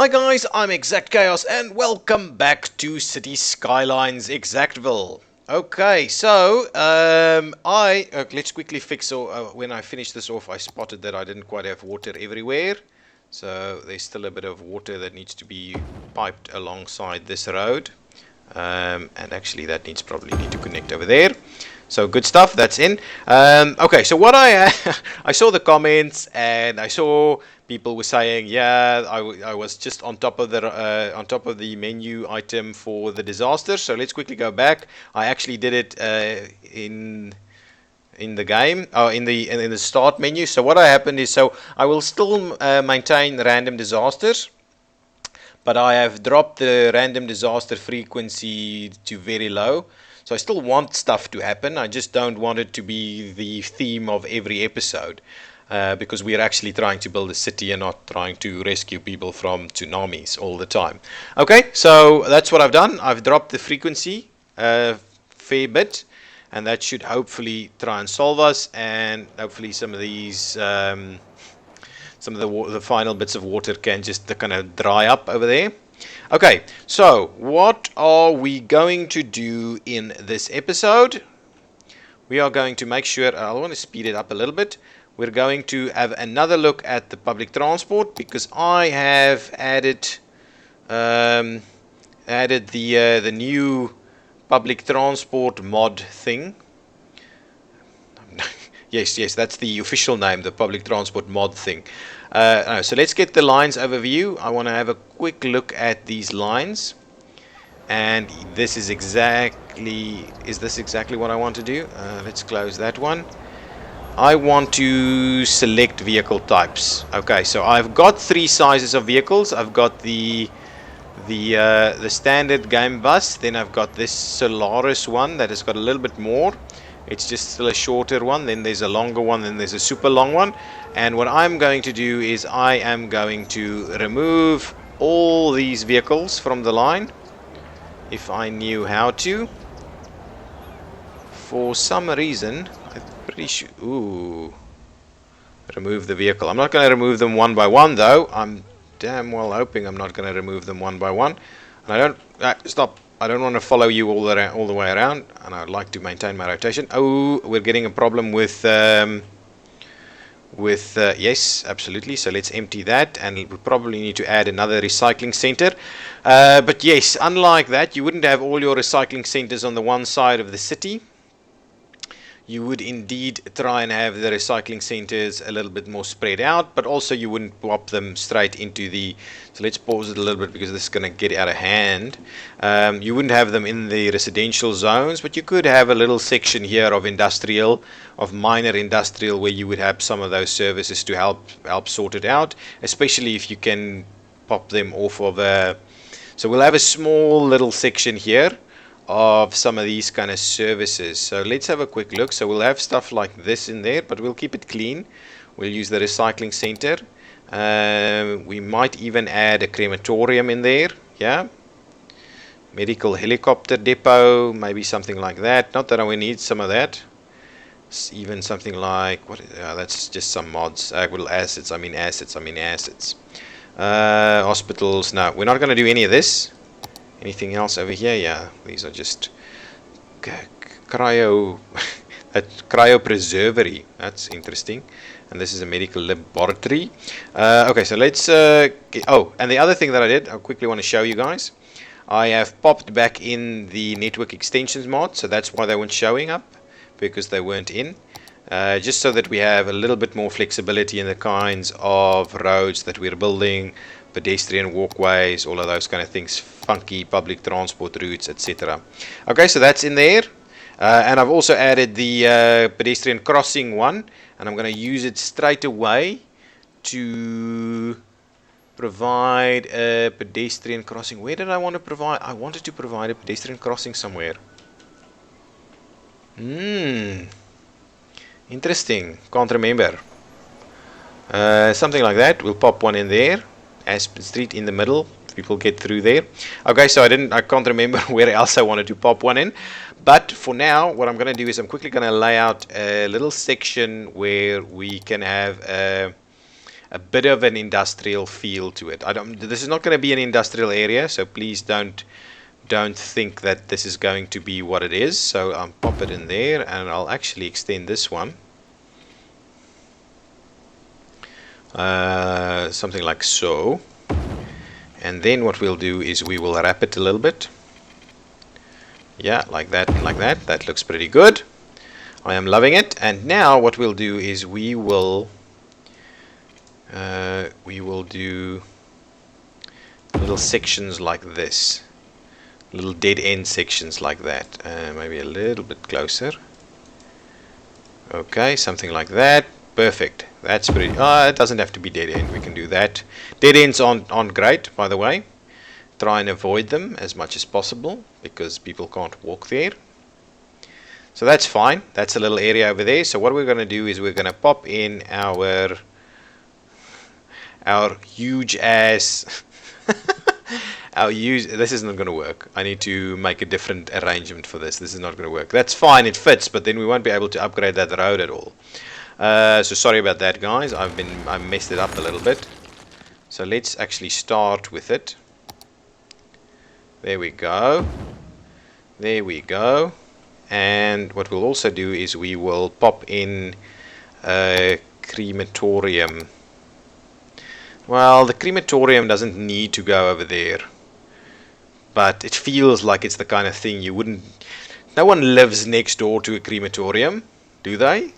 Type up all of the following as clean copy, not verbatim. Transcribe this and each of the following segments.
Hi guys, I'm ExactChaos and welcome back to Cities Skylines Exactville. Okay, so let's quickly fix. When I finish this off, I spotted that I didn't quite have water everywhere, so there's still a bit of water that needs to be piped alongside this road, and actually that probably need to connect over there. So good stuff. That's in. Okay, so what I saw the comments and I saw people were saying, yeah, I was just on top of the menu item for the disaster. So let's quickly go back. I actually did it in the game, in the start menu. So what happened is, so I will still maintain random disasters, but I have dropped the random disaster frequency to very low. So I still want stuff to happen. I just don't want it to be the theme of every episode, because we are actually trying to build a city and not trying to rescue people from tsunamis all the time. Okay, so that's what I've done. I've dropped the frequency a fair bit, and that should hopefully try and solve us, and hopefully some of these some of the final bits of water can just kind of dry up over there. Okay, so what are we going to do in this episode? We are going to make sure, I want to speed it up a little bit. We're going to have another look at the public transport, because I have added the new public transport mod thing. Yes, that's the official name, the public transport mod thing. So let's get the lines overview. I want to have a quick look at these lines. And this is exactly what I want to do? Let's close that one. I want to select vehicle types. Okay, so I've got three sizes of vehicles. I've got the standard game bus. Then I've got this Solaris one that has got a little bit more. It's just still a shorter one. Then there's a longer one. Then there's a super long one. And what I'm going to do is I am going to remove all these vehicles from the line, if I knew how to. For some reason, I'm pretty sure. Ooh, remove the vehicle. I'm not going to remove them one by one, though. I'm damn well hoping I'm not going to remove them one by one. And I don't stop. I don't want to follow you all the way around, and I'd like to maintain my rotation. Oh, we're getting a problem with yes, absolutely. So let's empty that, and we probably need to add another recycling center. But yes, unlike that, you wouldn't have all your recycling centers on the one side of the city. You would indeed try and have the recycling centers a little bit more spread out, but also you wouldn't pop them straight into the. So let's pause it a little bit, because this is going to get out of hand. You wouldn't have them in the residential zones, but you could have a little section here of industrial, of minor industrial, where you would have some of those services to help sort it out, especially if you can pop them off of a. So we'll have a small little section here of some of these kind of services. So let's have a quick look. So we'll have stuff like this in there, but we'll keep it clean. We'll use the recycling center. We might even add a crematorium in there. Yeah, medical helicopter depot, maybe something like that. Not that we need some of that. It's even something like what? That's just some mods. Assets. Hospitals. No, we're not going to do any of this. Anything else over here? Yeah, these are just cryopreservery. That's interesting. And this is a medical laboratory. Okay, so let's. Oh, and the other thing that I did, I quickly want to show you guys. I have popped back in the network extensions mod, so that's why they weren't showing up, because they weren't in. Just so that we have a little bit more flexibility in the kinds of roads that we're building, pedestrian walkways, all of those kind of things, funky public transport routes, etc. Okay, so that's in there. And I've also added the pedestrian crossing one, and I'm going to use it straight away to provide a pedestrian crossing. Where did I want to provide? I wanted to provide a pedestrian crossing somewhere. Interesting. Can't remember. Something like that. We'll pop one in there. Aspen Street in the middle. People get through there. Okay, so I can't remember where else I wanted to pop one in. But for now, what I'm going to do is I'm quickly going to lay out a little section where we can have a bit of an industrial feel to it. This is not going to be an industrial area, so please don't think that this is going to be what it is. So I'll pop it in there, and I'll actually extend this one something like so. And then what we'll do is we will wrap it a little bit. Yeah, like that, like that. That looks pretty good. I am loving it. And now what we'll do is we will do little sections like this, little dead end sections like that. Maybe a little bit closer. Okay, something like that. Perfect. That's pretty. It doesn't have to be dead end. We can do that. Dead ends aren't great, by the way. Try and avoid them as much as possible because people can't walk there. So that's fine. That's a little area over there. So what we're going to do is we're going to pop in our huge ass this isn't going to work. I need to make a different arrangement for this. This is not going to work. That's fine, it fits, but then we won't be able to upgrade that road at all. So sorry about that, guys. I messed it up a little bit. So let's actually start with it. There we go. There we go. And what we'll also do is we will pop in a crematorium. Well, the crematorium doesn't need to go over there, but it feels like it's the kind of thing you wouldn't. No one lives next door to a crematorium, do they?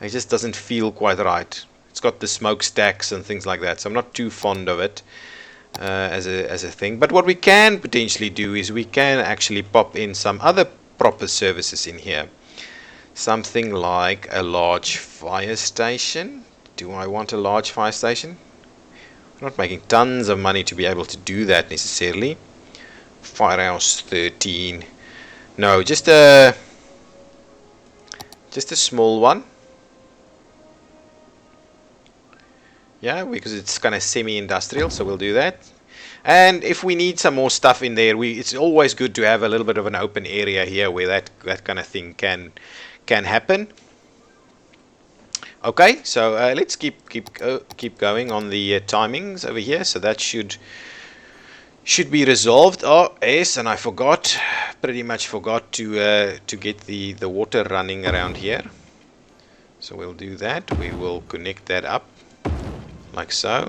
It just doesn't feel quite right. It's got the smokestacks and things like that, so I'm not too fond of it as a thing. But what we can potentially do is we can actually pop in some other proper services in here. Something like a large fire station. Do I want a large fire station? I'm not making tons of money to be able to do that necessarily. Firehouse 13. No, just a small one. Yeah, because it's kind of semi-industrial, so we'll do that. And if we need some more stuff in there, it's always good to have a little bit of an open area here where that kind of thing can happen. Okay, so let's keep going on the timings over here. So that should be resolved. Oh yes, and I pretty much forgot to get the water running around here. So we'll do that. We will connect that up like so.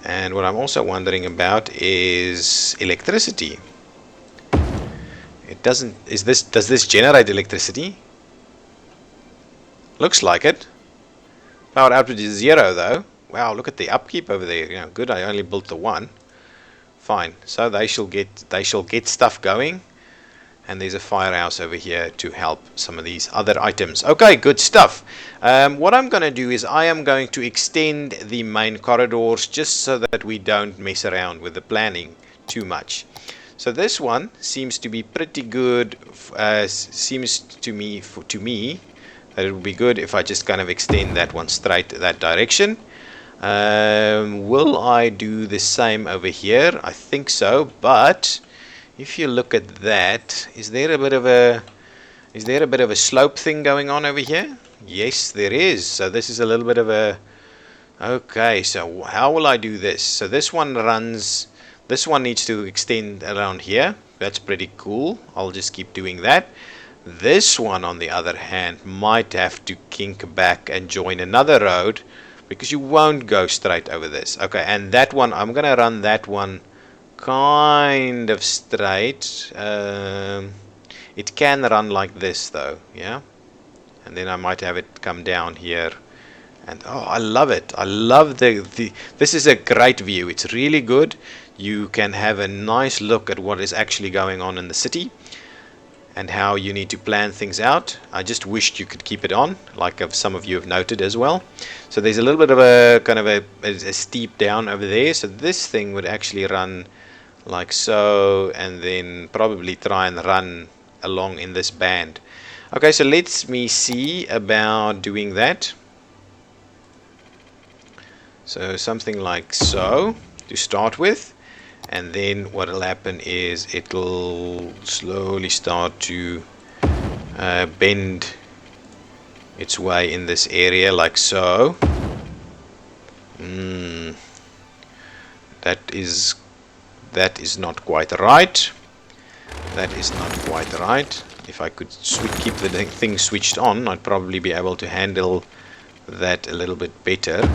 And what I'm also wondering about is electricity. It doesn't. Does this generate electricity? Looks like it. Power output is 0 though. Wow, look at the upkeep over there. Yeah, good. I only built the one. Fine. So they shall get stuff going. And there's a firehouse over here to help some of these other items. Okay, good stuff. What I'm going to do is I am going to extend the main corridors just so that we don't mess around with the planning too much. So this one seems to be pretty good. Seems to me that it would be good if I just kind of extend that one straight that direction. Will I do the same over here? I think so, but if you look at that, is there a bit of a slope thing going on over here? Yes, there is. So this is a little bit of a. Okay, so how will I do this? So this one needs to extend around here. That's pretty cool. I'll just keep doing that. This one, on the other hand, might have to kink back and join another road because you won't go straight over this. Okay, and that one, I'm going to run that one kind of straight. It can run like this though, yeah? And then I might have it come down here. And oh, I love it. I love this is a great view. It's really good. You can have a nice look at what is actually going on in the city and how you need to plan things out. I just wished you could keep it on, like some of you have noted as well. So there's a little bit of a kind of a steep down over there. So this thing would actually run like so, and then probably try and run along in this band. Okay, so let me see about doing that. So something like so to start with. And then what will happen is it'll slowly start to bend its way in this area like so. Mm, that is not quite right. That is not quite right. If I could keep the thing switched on, I'd probably be able to handle that a little bit better.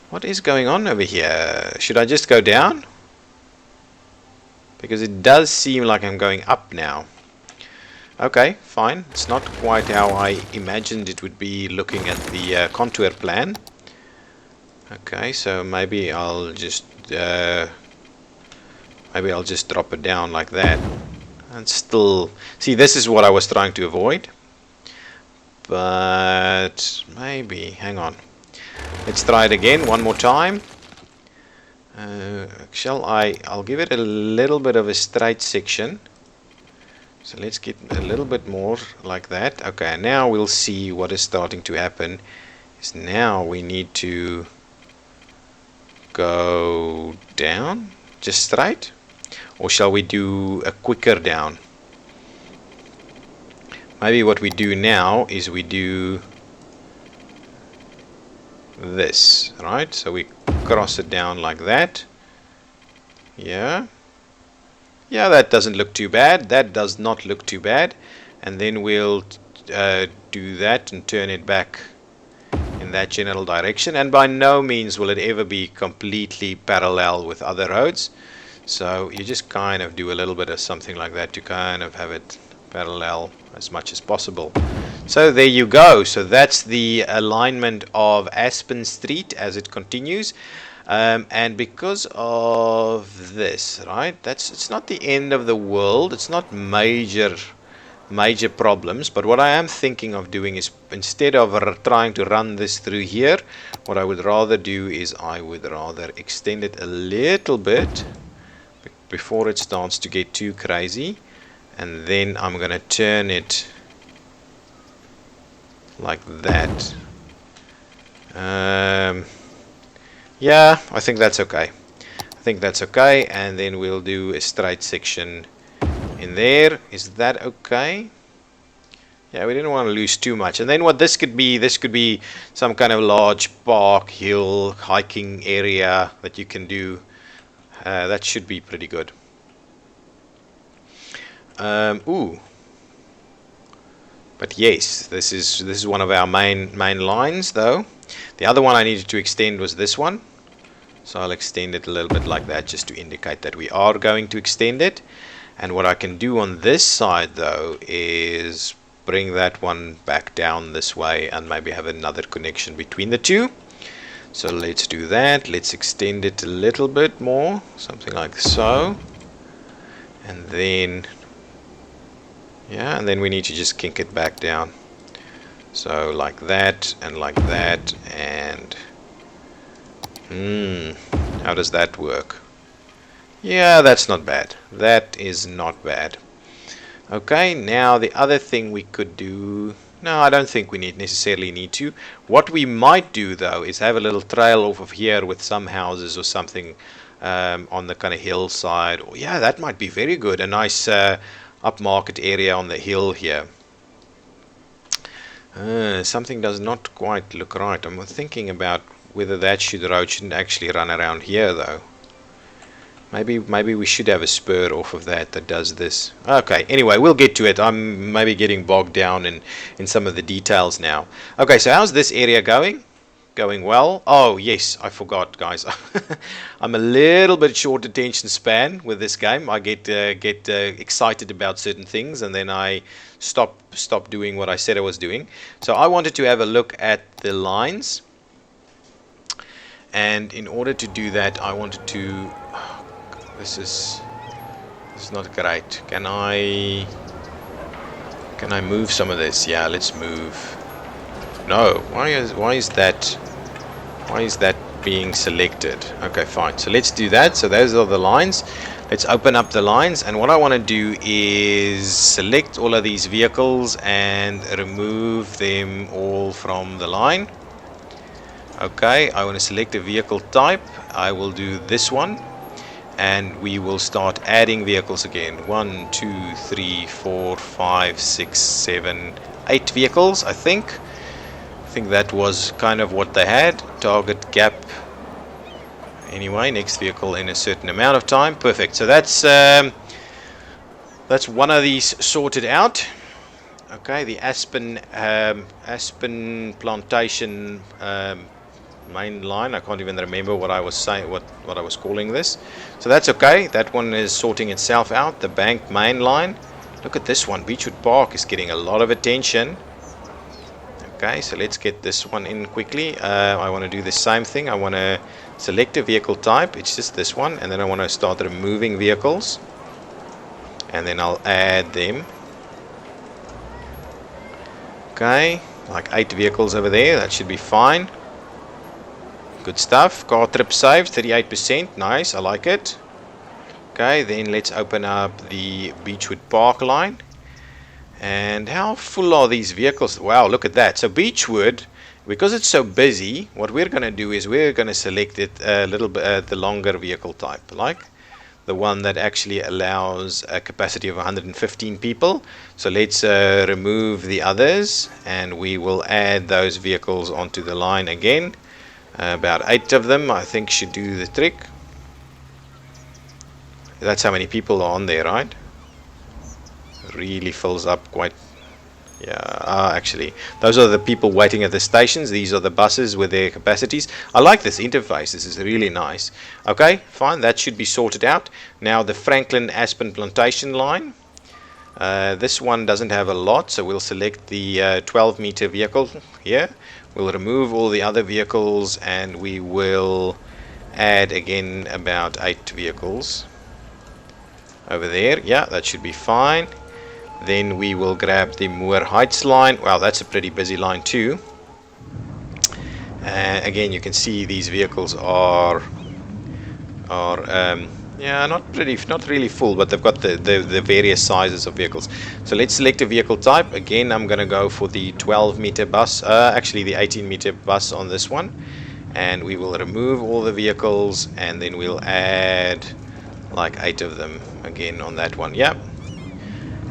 What is going on over here? Should I just go down? Because it does seem like I'm going up now. Okay, fine. It's not quite how I imagined it would be looking at the contour plan. Okay, so maybe I'll just drop it down like that. And still, see, this is what I was trying to avoid. But maybe, hang on. Let's try it again one more time. I'll give it a little bit of a straight section. So let's get a little bit more like that. Okay, now we'll see what is starting to happen. Is now we need to go down, just straight, or shall we do a quicker down? Maybe what we do now is we do this, right? So we cross it down like that. Yeah, that doesn't look too bad. That does not look too bad. And then we'll do that and turn it back in that general direction. And by no means will it ever be completely parallel with other roads. So you just kind of do a little bit of something like that to kind of have it parallel as much as possible. So there you go. So that's the alignment of Aspen Street as it continues. And because of this, right, it's not the end of the world. It's not major problems. But what I am thinking of doing is, instead of trying to run this through here, what I would rather do is I would rather extend it a little bit before it starts to get too crazy. And then I'm going to turn it like that. Yeah, I think that's okay. And then we'll do a straight section in there. Is that okay? Yeah, we didn't want to lose too much. And then what this could be some kind of large park, hill, hiking area that you can do. That should be pretty good. Ooh. But yes, this is one of our main lines though. The other one I needed to extend was this one. So I'll extend it a little bit like that, just to indicate that we are going to extend it. And what I can do on this side though is bring that one back down this way and maybe have another connection between the two. So let's do that. Let's extend it a little bit more, something like so. And then, yeah, and then we need to just kink it back down. So like that and like that. And how does that work? Yeah, that's not bad. That is not bad. Okay, now the other thing we could do, no, I don't think we necessarily need to. What we might do though is have a little trail off of here with some houses or something on the kind of hillside. Or, yeah, that might be very good. A nice upmarket area on the hill here. Something does not quite look right. I'm thinking about whether that road shouldn't actually run around here though. Maybe we should have a spur off of that does this. Okay, anyway, we'll get to it. I'm maybe getting bogged down in some of the details now. Okay, so how's this area going? Going well? Oh, yes, I forgot, guys. I'm a little bit short attention span with this game. I get excited about certain things, and then I stop doing what I said I was doing. So I wanted to have a look at the lines. And in order to do that, I wanted to... This is not great. Can I move some of this? Yeah, let's move. No, why is that being selected? Okay, fine. So let's do that. So those are the lines. Let's open up the lines, and what I want to do is select all of these vehicles and remove them all from the line. Okay, I want to select a vehicle type. I will do this one. And we will start adding vehicles again. 1, 2, 3, 4, 5, 6, 7, 8 vehicles, I think. think that was kind of what they had. Target gap. Anyway, next vehicle in a certain amount of time. Perfect. So that's one of these sorted out. Okay, the aspen plantation main line. I can't even remember what I was saying, what I was calling this. So that's okay. That one is sorting itself out. The bank main line. Look at this one. Beechwood Park is getting a lot of attention. Okay, so let's get this one in quickly. I want to do the same thing. I want to select a vehicle type. It's just this one, and then I want to start removing vehicles, and then I'll add them. Okay, like 8 vehicles over there. That should be fine. Good stuff. Car trip saved, 38%. Nice, I like it. Okay, then let's open up the Beechwood Park line. And how full are these vehicles? Wow, look at that. So Beechwood, because it's so busy, what we're going to do is we're going to select it a little bit the longer vehicle type, like the one that actually allows a capacity of 115 people. So let's remove the others, and we will add those vehicles onto the line again. About 8 of them, I think, should do the trick. That's how many people are on there, right? Really fills up quite. Yeah, actually, those are the people waiting at the stations. These are the buses with their capacities. I like this interface. This is really nice. Okay, fine. That should be sorted out. Now the Franklin Aspen Plantation line. This one doesn't have a lot, so we'll select the 12-meter vehicle here. We'll remove all the other vehicles, and we will add again about 8 vehicles over there. Yeah, that should be fine. Then we will grab the Moore Heights line. Wow, that's a pretty busy line too. Again, you can see these vehicles are yeah, not really full, but they've got the various sizes of vehicles. So let's select a vehicle type. Again, I'm going to go for the 12-meter bus, actually the 18-meter bus on this one. And we will remove all the vehicles, and then we'll add like 8 of them again on that one. Yep.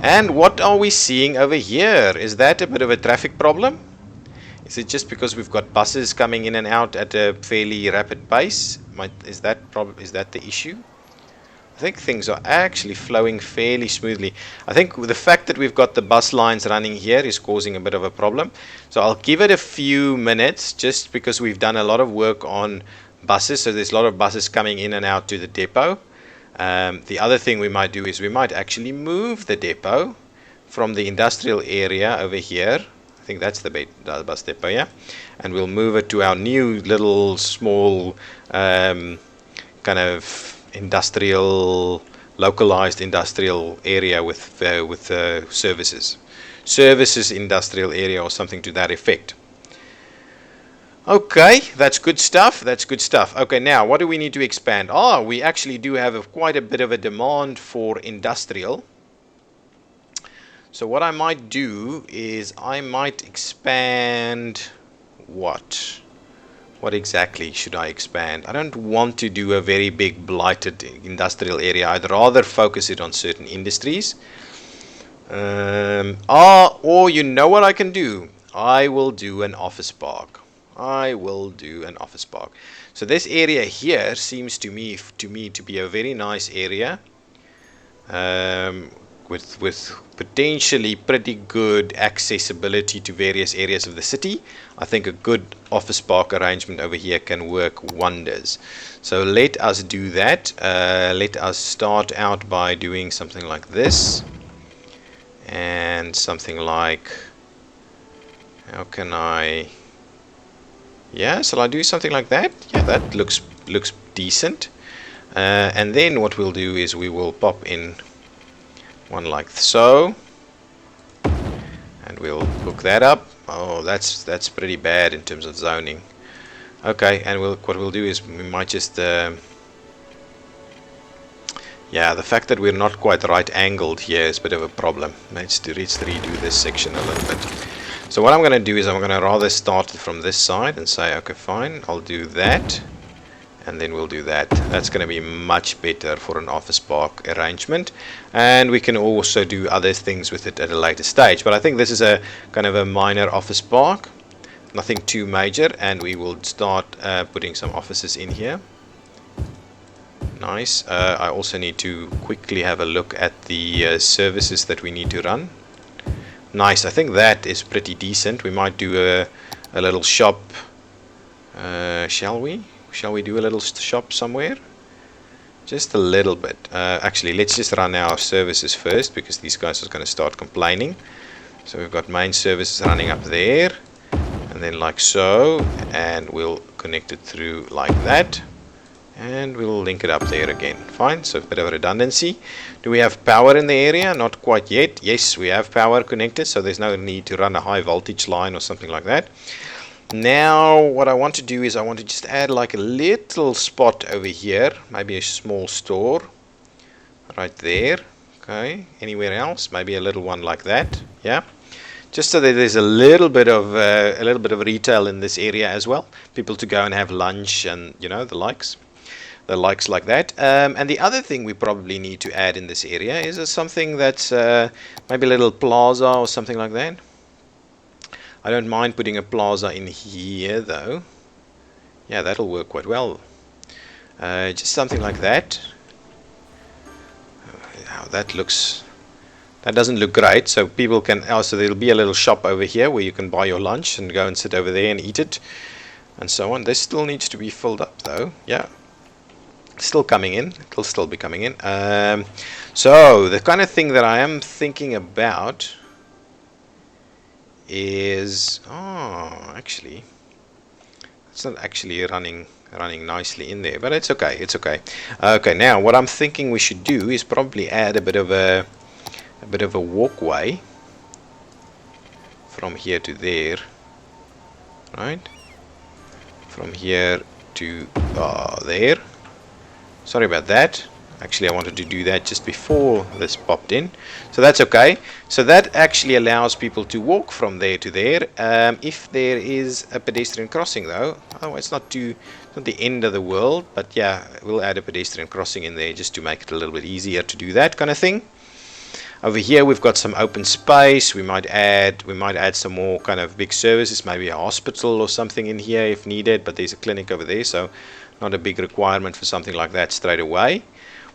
And what are we seeing over here? Is that a bit of a traffic problem? Is it just because we've got buses coming in and out at a fairly rapid pace? Is that the issue? I think things are actually flowing fairly smoothly. I think the fact that we've got the bus lines running here is causing a bit of a problem. So I'll give it a few minutes, just because we've done a lot of work on buses. So there's a lot of buses coming in and out to the depot. The other thing we might do is we might actually move the depot from the industrial area over here. I think that's the bus depot, yeah? And we'll move it to our new little small kind of localized industrial area with services industrial area, or something to that effect. Okay, that's good stuff. That's good stuff. Okay, now what do we need to expand? We actually do have quite a bit of a demand for industrial. So what I might do is I might expand what? What exactly should I expand? I don't want to do a very big blighted industrial area. I'd rather focus it on certain industries. Or you know what I can do? I will do an office park. So this area here seems to me to be a very nice area, with potentially pretty good accessibility to various areas of the city. I think a good office park arrangement over here can work wonders. So let us do that. Let us start out by doing something like this, and something like, how can I? Yeah, shall I do something like that? Yeah, that looks decent. And then what we'll do is we will pop in one like so, and we'll hook that up. Oh, that's pretty bad in terms of zoning. Okay, and what we'll do is we might just yeah, the fact that we're not quite right angled here is a bit of a problem. Let's redo this section a little bit. So what I'm going to do is I'm going to rather start from this side and say, okay, fine, I'll do that, and then we'll do that. That's going to be much better for an office park arrangement, and we can also do other things with it at a later stage. But I think this is a kind of a minor office park. nothing too major, and we will start putting some offices in here. Nice. I also need to quickly have a look at the services that we need to run. Nice. I think that is pretty decent. We might do a little shop. Shall we? Shall we do a little shop somewhere? Just a little bit. Actually, let's just run our services first, because these guys are going to start complaining. So we've got main services running up there, and then like so, and we'll connect it through like that, and we'll link it up there again. Fine. So a bit of redundancy. Do we have power in the area? Not quite yet. Yes, we have power connected, so there's no need to run a high voltage line or something like that. Now what I want to do is I want to just add like a little spot over here, maybe a small store right there. Okay, anywhere else? Maybe a little one like that. Yeah, just so that there's a little bit of retail in this area as well. People to go and have lunch and the likes like that. And the other thing we probably need to add in this area is something that's maybe a little plaza or something like that. I don't mind putting a plaza in here though. Yeah, that'll work quite well. Just something like that. Now that doesn't look great. So people can also, there'll be a little shop over here where you can buy your lunch and go and sit over there and eat it, and so on. This still needs to be filled up though. Yeah, still coming in. It'll still be coming in. So the kind of thing that I am thinking about is actually it's not actually running nicely in there, but it's okay. Okay, now what I'm thinking we should do is probably add a bit of a walkway from here to there, right? From here to there. Sorry about that. Actually, I wanted to do that just before this popped in, so that's okay. So that actually allows people to walk from there to there, if there is a pedestrian crossing though. Otherwise, it's not the end of the world, but yeah, we'll add a pedestrian crossing in there just to make it a little bit easier to do that kind of thing. Over here we've got some open space. We might add some more kind of big services, maybe a hospital or something in here if needed, but there's a clinic over there, so not a big requirement for something like that straight away.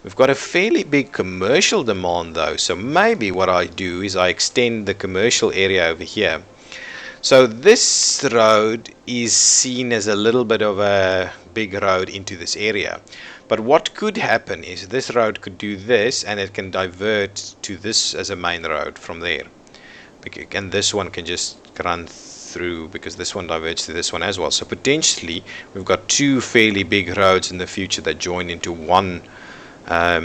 We've got a fairly big commercial demand though, so maybe what I do is I extend the commercial area over here. So this road is seen as a little bit of a big road into this area, but what could happen is this road could do this and it can divert to this as a main road from there, and this one can just run through because this one diverges to this one as well. So potentially we've got two fairly big roads in the future that join into one, but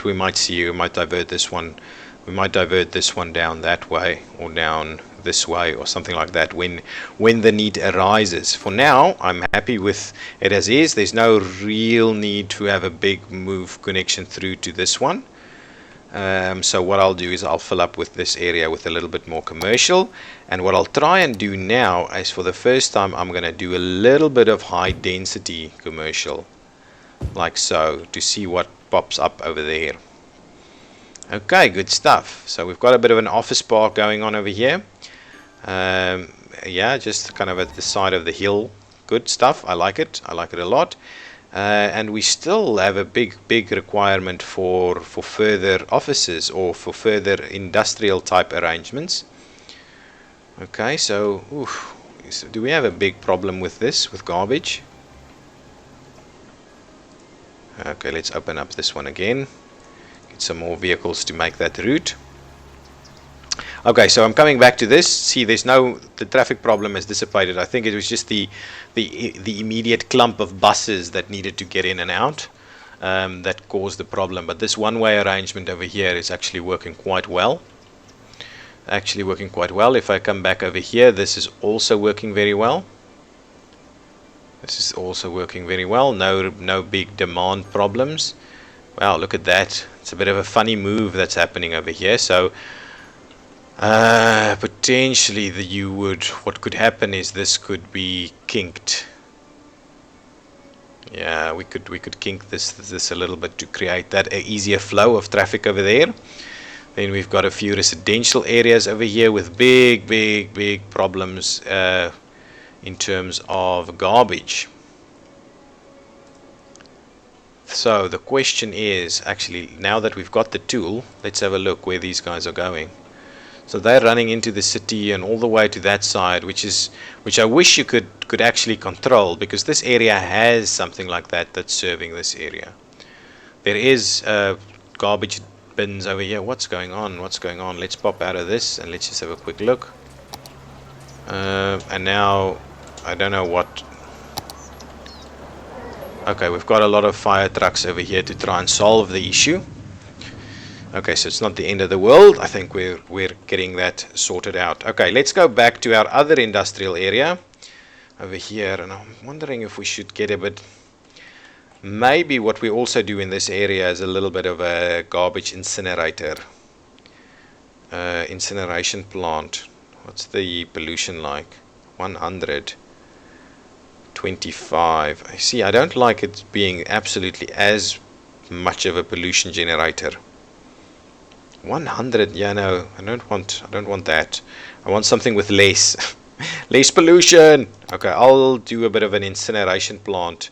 we might divert this one. We might divert this one down that way or down this way or something like that when the need arises. For now, I'm happy with it as is. There's no real need to have a big move connection through to this one. So what I'll do is I'll fill up with this area with a little bit more commercial, and what I'll try and do now is for the first time I'm going to do a little bit of high density commercial like so to see what pops up over there. Okay, good stuff. So we've got a bit of an office park going on over here. Yeah, just kind of at the side of the hill. Good stuff. I like it a lot. And we still have a big requirement for further offices or for further industrial type arrangements. Okay, so do we have a big problem with this, with garbage? Okay, let's open up this one again. Get some more vehicles to make that route. Okay, so I'm coming back to this. See, the traffic problem has dissipated. I think it was just the immediate clump of buses that needed to get in and out that caused the problem. But this one-way arrangement over here is actually working quite well. If I come back over here, this is also working very well. No big demand problems. Wow, look at that. It's a bit of a funny move that's happening over here. So potentially what could happen is this could be kinked. Yeah, we could kink this a little bit to create that easier flow of traffic over there. Then we've got a few residential areas over here with big problems in terms of garbage. So the question is, actually, now that we've got the tool, let's have a look where these guys are going. So they're running into the city and all the way to that side, which I wish you could actually control, because this area has something like that that's serving this area. There is garbage bins over here. What's going on? What's going on? Let's pop out of this and let's just have a quick look. And now I don't know what. Okay, we've got a lot of fire trucks over here to try and solve the issue. Okay, so it's not the end of the world. I think we're getting that sorted out. Okay, let's go back to our other industrial area over here, and I'm wondering if we should get a bit. Maybe what we also do in this area is a little bit of a garbage incinerator, incineration plant. What's the pollution like? 125. I see. I don't like it being absolutely as much of a pollution generator. 100. Yeah, no, I don't want that. I want something with less less pollution. Okay, I'll do a bit of an incineration plant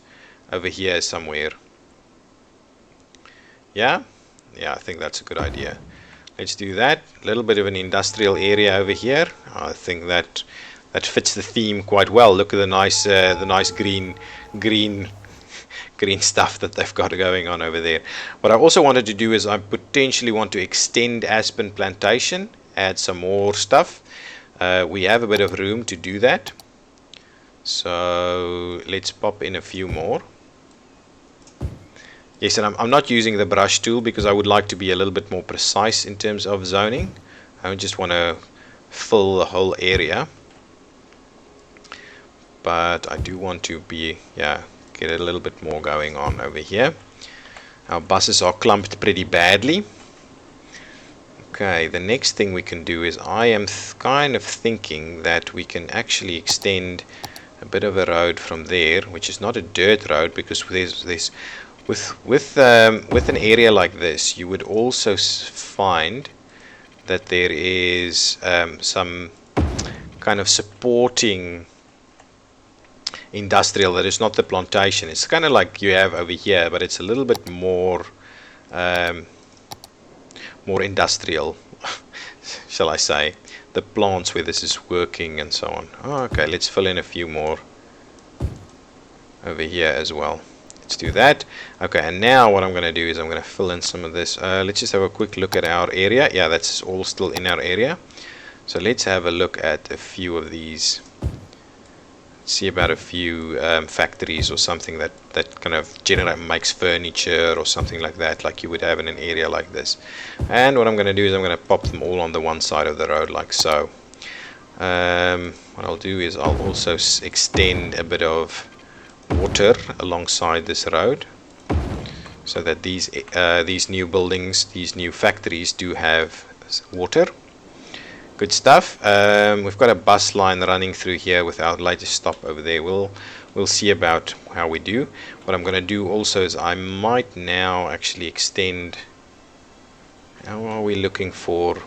over here somewhere. Yeah, I think that's a good idea. Let's do that. A little bit of an industrial area over here. I think that fits the theme quite well. Look at the nice green stuff that they've got going on over there. What I also wanted to do is I potentially want to extend Aspen Plantation, add some more stuff. We have a bit of room to do that. So let's pop in a few more. Yes, and I'm not using the brush tool because I would like to be a little bit more precise in terms of zoning. I don't just want to fill the whole area, but I do want to be, get a little bit more going on over here. Our buses are clumped pretty badly. Okay, the next thing we can do is I am kind of thinking that we can actually extend a bit of a road from there, which is not a dirt road, because there's with an area like this, you would also find that there is some kind of supporting industrial that is not the plantation. It's kind of like you have over here, but it's a little bit more more industrial, shall I say, the plants where this is working and so on. Okay, let's fill in a few more over here as well. Let's do that. Okay, and now what I'm going to do is I'm going to fill in some of this. Let's just have a quick look at our area. Yeah, that's all still in our area. So let's have a look at a few of these. See about a few factories or something that kind of makes furniture or something like that, like you would have in an area like this. And what I'm going to do is I'm going to pop them all on the one side of the road like so. What I'll do is I'll also extend a bit of water alongside this road, so that these new buildings, these new factories do have water. Good stuff. We've got a bus line running through here with our latest stop over there. We'll see about how we do. What I'm going to do also is I might now actually extend. How are we looking for?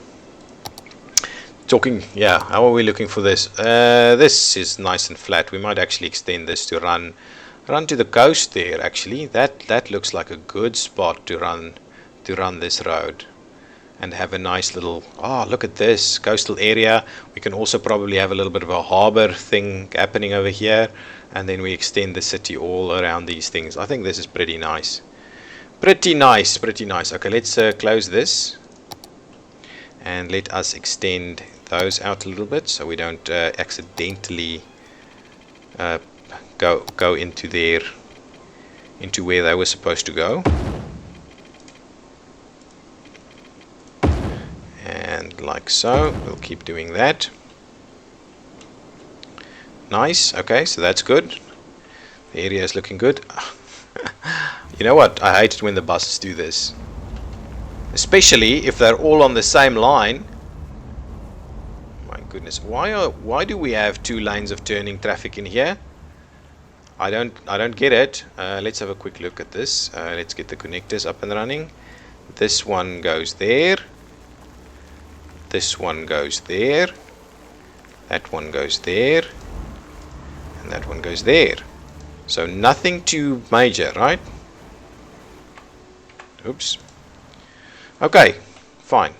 How are we looking for this? This is nice and flat. We might actually extend this to run to the coast there. Actually, that looks like a good spot to run this road. And have a nice little, look at this coastal area. We can also probably have a little bit of a harbor thing happening over here, and then we extend the city all around these things. I think this is pretty nice. Pretty nice. Okay, let's close this and let us extend those out a little bit so we don't accidentally go into where they were supposed to go. Like so, we'll keep doing that. Nice. Okay, so that's good. The area is looking good. You know what? I hate it when the buses do this, especially if they're all on the same line. My goodness, why do we have 2 lanes of turning traffic in here? I don't get it. Let's have a quick look at this. Let's get the connectors up and running. This one goes there. This one goes there. That one goes there. And that one goes there. So nothing too major, right? Oops. Okay, fine.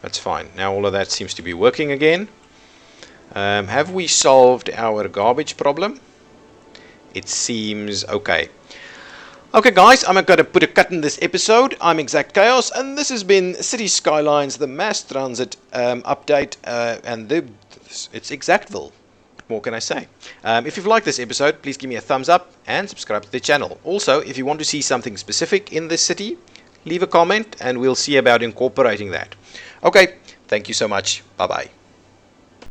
That's fine. Now all of that seems to be working again. Have we solved our garbage problem? It seems okay. Okay guys, I'm going to put a cut in this episode. I'm ExactChaos, and this has been Cities Skylines, the mass transit update, and it's Exactville. What more can I say? If you've liked this episode, please give me a thumbs up and subscribe to the channel. Also, if you want to see something specific in this city, leave a comment and we'll see about incorporating that. Okay, thank you so much. Bye bye.